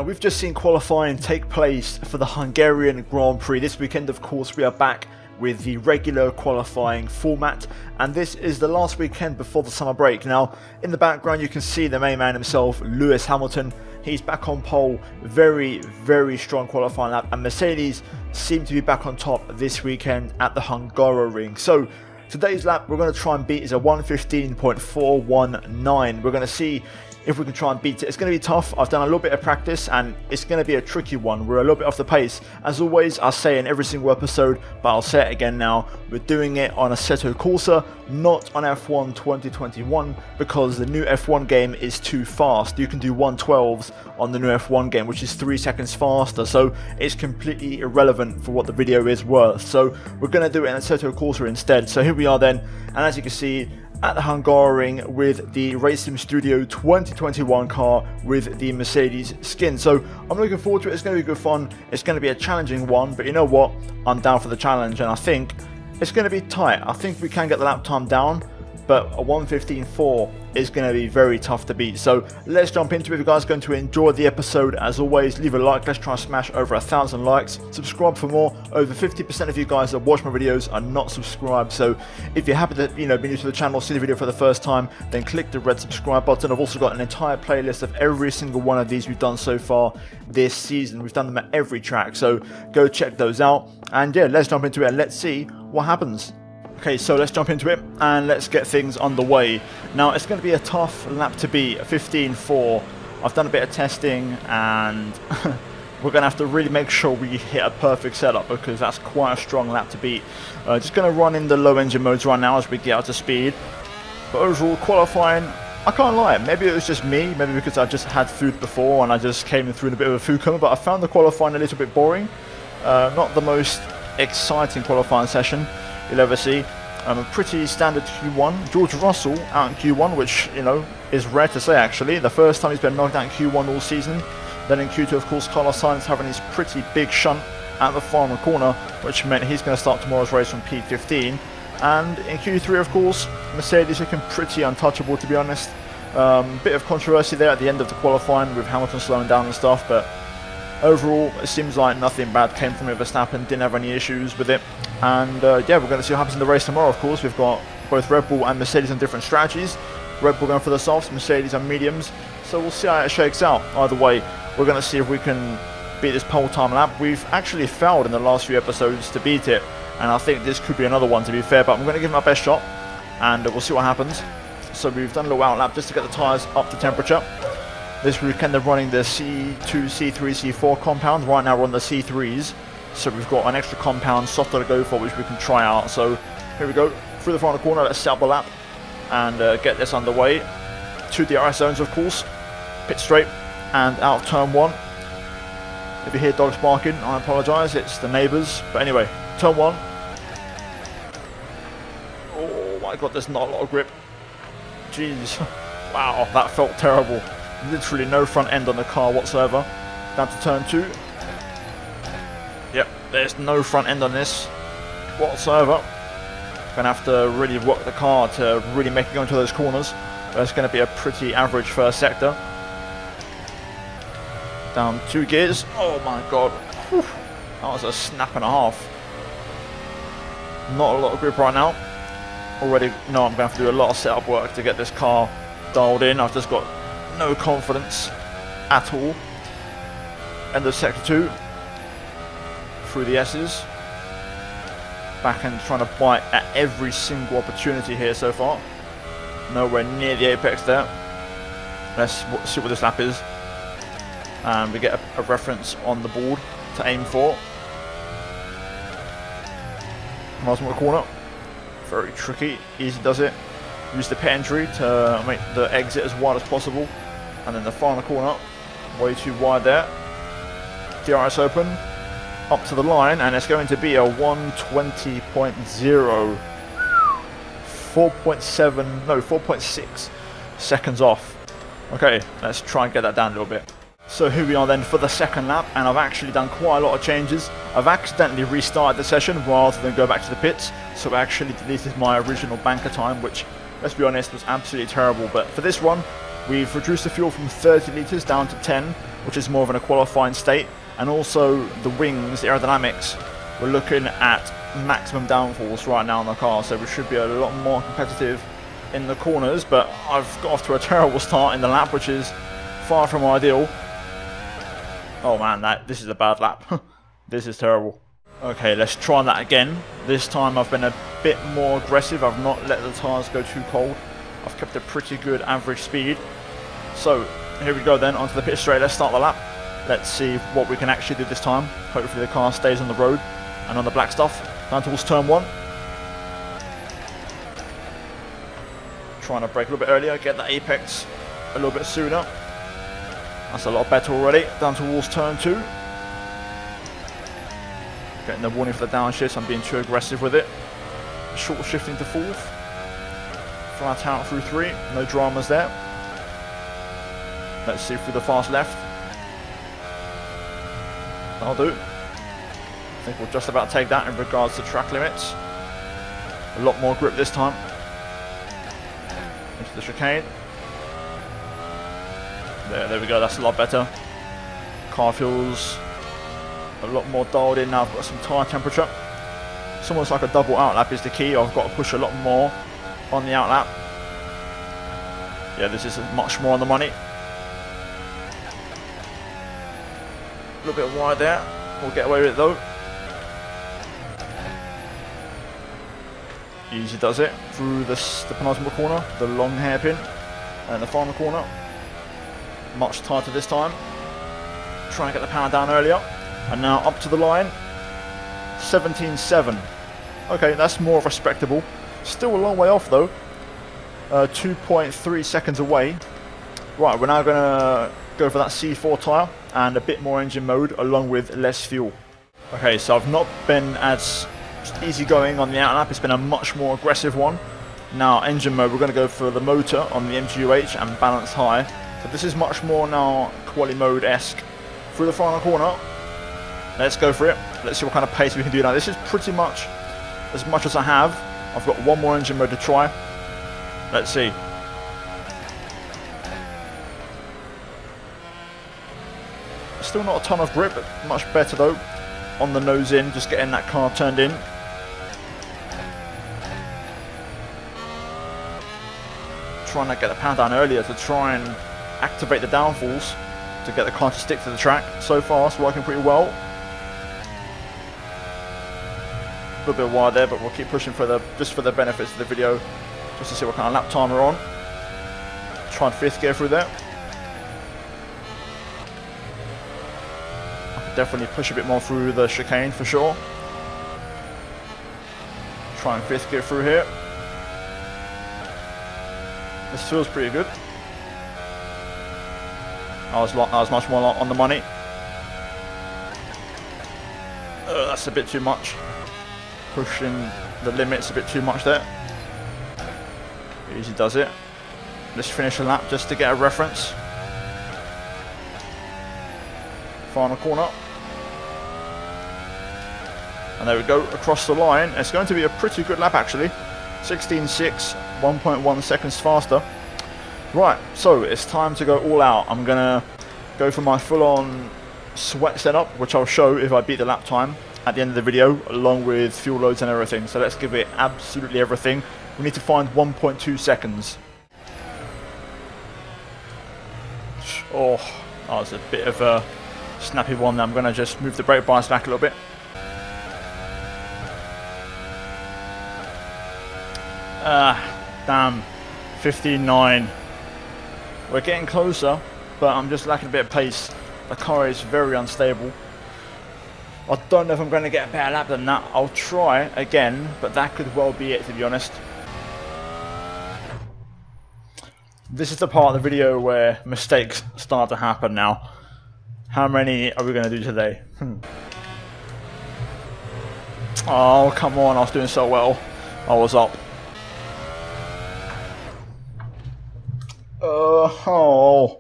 Now, we've just seen qualifying take place for the Hungarian Grand Prix. This weekend, of course, we are back with the regular qualifying format, and this is the last weekend before the summer break. Now, in the background, you can see the main man himself, Lewis Hamilton. He's back on pole. Very, very strong qualifying lap, and Mercedes seem to be back on top this weekend at the Hungaroring. So, today's lap, we're going to try and beat is a 1:15.419. We're going to see if we can try and beat it. It's going to be tough. I've done a little bit of practice and it's going to be a tricky one. We're a little bit off the pace. As always, I say in every single episode, but I'll say it again now, we're doing it on Assetto Corsa, not on F1 2021, because the new F1 game is too fast. You can do 112s on the new F1 game, which is 3 seconds faster, so it's completely irrelevant for what the video is worth. So we're going to do it in Assetto Corsa instead. So here we are then, and as you can see, at the Hungaroring with the Racing Studio 2021 car with the Mercedes skin. So I'm looking forward to it. It's going to be good fun. It's going to be a challenging one, but you know what? I'm down for the challenge, and I think it's going to be tight. I think we can get the lap time down, but a 1:15.4 is going to be very tough to beat. So let's jump into it. If you guys are going to enjoy the episode, as always, leave a like. Let's try and smash over 1,000 likes. Subscribe for more. Over 50% of you guys that watch my videos are not subscribed. So if you're happy to be new to the channel, see the video for the first time, then click the red subscribe button. I've also got an entire playlist of every single one of these we've done so far this season. We've done them at every track, so go check those out. And yeah, let's jump into it and let's see what happens. Okay, so let's jump into it and let's get things underway. Now, it's going to be a tough lap to beat, a 15.4. I've done a bit of testing and we're going to have to really make sure we hit a perfect setup because that's quite a strong lap to beat. Just going to run in the low engine modes right now as we get out to speed. But overall, qualifying, I can't lie, maybe it was just me, maybe because I just had food before and I just came through in a bit of a food coma, but I found the qualifying a little bit boring. Not the most exciting qualifying session you'll ever see. A pretty standard Q1. George Russell out in Q1, which, you know, is rare to say actually. The first time he's been knocked out in Q1 all season. Then in Q2, of course, Carlos Sainz having his pretty big shunt at the final corner, which meant he's going to start tomorrow's race from P15. And in Q3, of course, Mercedes looking pretty untouchable, to be honest. Bit of controversy there at the end of the qualifying with Hamilton slowing down and stuff, but overall, it seems like nothing bad came from it. Verstappen didn't have any issues with it. And yeah, we're going to see what happens in the race tomorrow, of course. We've got both Red Bull and Mercedes on different strategies. Red Bull going for the softs, Mercedes on mediums. So we'll see how it shakes out. Either way, we're going to see if we can beat this pole time lap. We've actually failed in the last few episodes to beat it. And I think this could be another one, to be fair. But I'm going to give it my best shot. And we'll see what happens. So we've done a little out lap just to get the tyres up to temperature. This weekend they're running the C2, C3, C4 compound. Right now we're on the C3s. So we've got an extra compound softer to go for, which we can try out. So here we go, through the final corner. Let's set up the lap and get this underway. 2 DRS zones, of course. Pit straight and out of turn 1. If you hear dogs barking, I apologise, it's the neighbours. But anyway, turn 1. Oh my god, there's not a lot of grip. Jeez, wow, that felt terrible. Literally no front end on the car whatsoever. Down to turn 2. Yep, there's no front end on this whatsoever. Gonna have to really work the car to really make it go into those corners. But it's gonna be a pretty average first sector. Down 2 gears. Oh my god. Whew. That was a snap and a half. Not a lot of grip right now. Already know I'm gonna have to do a lot of setup work to get this car dialed in. I've just got no confidence at all. End of sector 2. Through the S's. Back and trying to bite at every single opportunity here so far. Nowhere near the apex there. Let's see what this lap is. And we get a reference on the board to aim for. Miles more corner. Very tricky. Easy does it. Use the pit entry to make the exit as wide as possible. And then the final corner. Way too wide there. DRS open. Up to the line, and it's going to be a 1:20.0. 4.7, no, 4.6 seconds off. Okay, let's try and get that down a little bit. So here we are then for the second lap, and I've actually done quite a lot of changes. I've accidentally restarted the session rather than go back to the pits, so I actually deleted my original banker time, which, let's be honest, was absolutely terrible. But for this one, we've reduced the fuel from 30 litres down to 10, which is more of in a qualifying state, and also the wings, the aerodynamics, we're looking at maximum downforce right now on the car, so we should be a lot more competitive in the corners. But I've got off to a terrible start in the lap, which is far from ideal. Oh man, this is a bad lap. This is terrible. Okay, let's try that again. This time I've been a bit more aggressive. I've not let the tyres go too cold. I've kept a pretty good average speed. So here we go then, onto the pit straight. Let's start the lap. Let's see what we can actually do this time. Hopefully the car stays on the road and on the black stuff. Down towards turn 1. Trying to brake a little bit earlier, get that apex a little bit sooner. That's a lot better already. Down towards turn 2. Getting the warning for the downshift. I'm being too aggressive with it. Short shifting to 4th. Flat out through 3. No dramas there. Let's see through the fast left. That'll do. I think we'll just about take that in regards to track limits. A lot more grip this time. Into the chicane. There we go, that's a lot better. Car feels a lot more dialed in now. I've got some tyre temperature. It's almost like a double outlap is the key. I've got to push a lot more on the outlap. Yeah, this is much more on the money. A little bit wide there. We'll get away with it though. Easy does it. Through the penultimate corner, the long hairpin, and the final corner. Much tighter this time. Try and get the power down earlier. And now up to the line. 17.7. Okay, that's more respectable. Still a long way off though. 2.3 seconds away. Right, we're now going to go for that C4 tyre and a bit more engine mode along with less fuel. Okay, so I've not been as easy going on the outlap. It's been a much more aggressive one. Now engine mode, we're going to go for the motor on the MGUH and balance high. So this is much more now quali mode-esque. Through the final corner. Let's go for it. Let's see what kind of pace we can do now. This is pretty much as I have. I've got one more engine mode to try. Let's see. Still not a ton of grip, but much better though. On the nose in, just getting that car turned in. Trying to get the power down earlier to try and activate the downforce to get the car to stick to the track. So far it's working pretty well. A little bit wide there, but we'll keep pushing for just for the benefits of the video, just to see what kind of lap time we're on. Try and 5th gear through there. I could definitely push a bit more through the chicane for sure. Try and 5th gear through here. This feels pretty good. I was much more on the money. That's a bit too much. Pushing the limits a bit too much there. Easy does it. Let's finish a lap just to get a reference. Final corner. And there we go, across the line. It's going to be a pretty good lap actually. 16.6, 1.1 seconds faster. Right, so it's time to go all out. I'm gonna go for my full-on sweat setup, which I'll show if I beat the lap time at the end of the video, along with fuel loads and everything. So let's give it absolutely everything. We need to find 1.2 seconds. Oh, that was a bit of a snappy one. I'm gonna just move the brake bias back a little bit. Damn, 15.9. We're getting closer, but I'm just lacking a bit of pace. The car is very unstable. I don't know if I'm going to get a better lap than that. I'll try again, but that could well be it, to be honest. This is the part of the video where mistakes start to happen now. How many are we going to do today? Oh, come on, I was doing so well. I was up. Oh.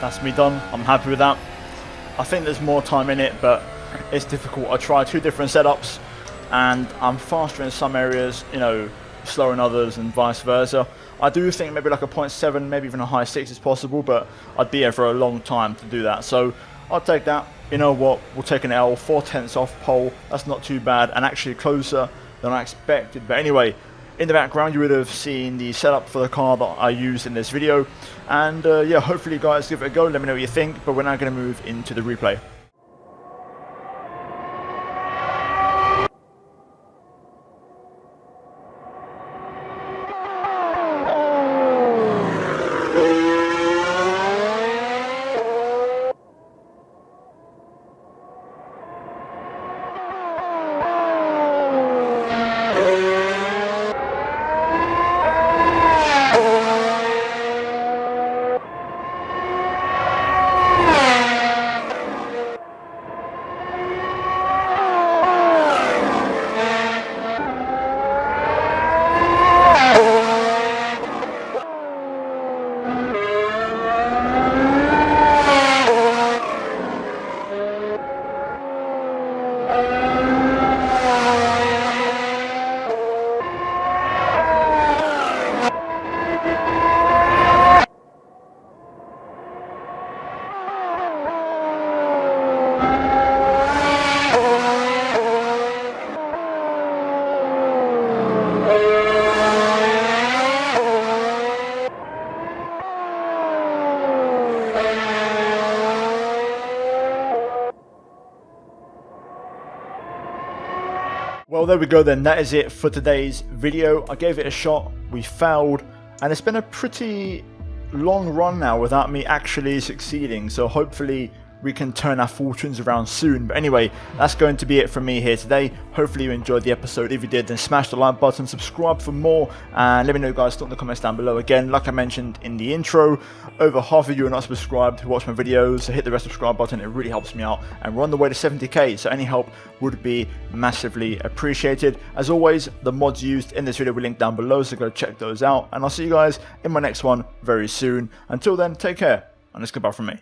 that's me done. I'm happy with that. I think there's more time in it, but it's difficult. I tried 2 different setups and I'm faster in some areas, you know, slower in others and vice versa. I do think maybe like a 0.7, maybe even a high 6 is possible, but I'd be here for a long time to do that. So I'll take that. You know what, we'll take an L, 4/10 off pole. That's not too bad and actually closer than I expected. But anyway, in the background you would have seen the setup for the car that I used in this video. And yeah, hopefully you guys give it a go. Let me know what you think, but we're now going to move into the replay. Well, there we go then. That is it for today's video. I gave it a shot, we failed, and it's been a pretty long run now without me actually succeeding, so hopefully we can turn our fortunes around soon. But anyway, that's going to be it from me here today. Hopefully you enjoyed the episode. If you did, then smash the like button, subscribe for more, and let me know, guys, in the comments down below. Again, like I mentioned in the intro, over half of you are not subscribed who watch my videos, so hit the red subscribe button. It really helps me out, and we're on the way to 70k, so any help would be massively appreciated. As always, the mods used in this video will link down below, so go check those out, and I'll see you guys in my next one very soon. Until then, take care, and it's goodbye from me.